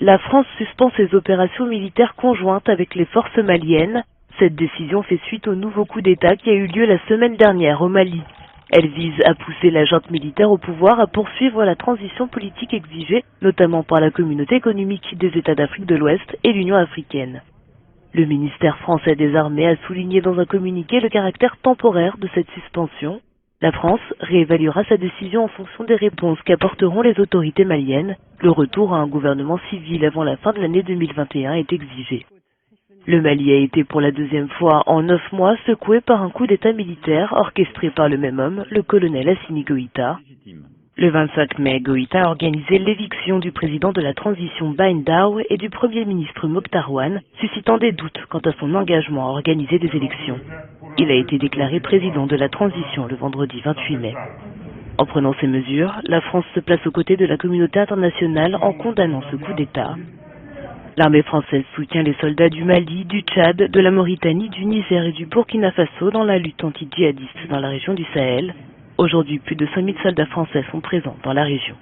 La France suspend ses opérations militaires conjointes avec les forces maliennes. Cette décision fait suite au nouveau coup d'État qui a eu lieu la semaine dernière au Mali. Elle vise à pousser la junte militaire au pouvoir à poursuivre la transition politique exigée, notamment par la communauté économique des États d'Afrique de l'Ouest et l'Union africaine. Le ministère français des Armées a souligné dans un communiqué le caractère temporaire de cette suspension. La France réévaluera sa décision en fonction des réponses qu'apporteront les autorités maliennes. Le retour à un gouvernement civil avant la fin de l'année 2021 est exigé. Le Mali a été pour la deuxième fois en 9 mois secoué par un coup d'État militaire orchestré par le même homme, le colonel Assimi Goïta. Le 25 mai, Goïta a organisé l'éviction du président de la transition Bah Ndaw et du premier ministre Mokhtar Ouane, suscitant des doutes quant à son engagement à organiser des élections. Il a été déclaré président de la transition le vendredi 28 mai. En prenant ces mesures, la France se place aux côtés de la communauté internationale en condamnant ce coup d'État. L'armée française soutient les soldats du Mali, du Tchad, de la Mauritanie, du Niger et du Burkina Faso dans la lutte anti-djihadiste dans la région du Sahel. Aujourd'hui, plus de 5000 soldats français sont présents dans la région.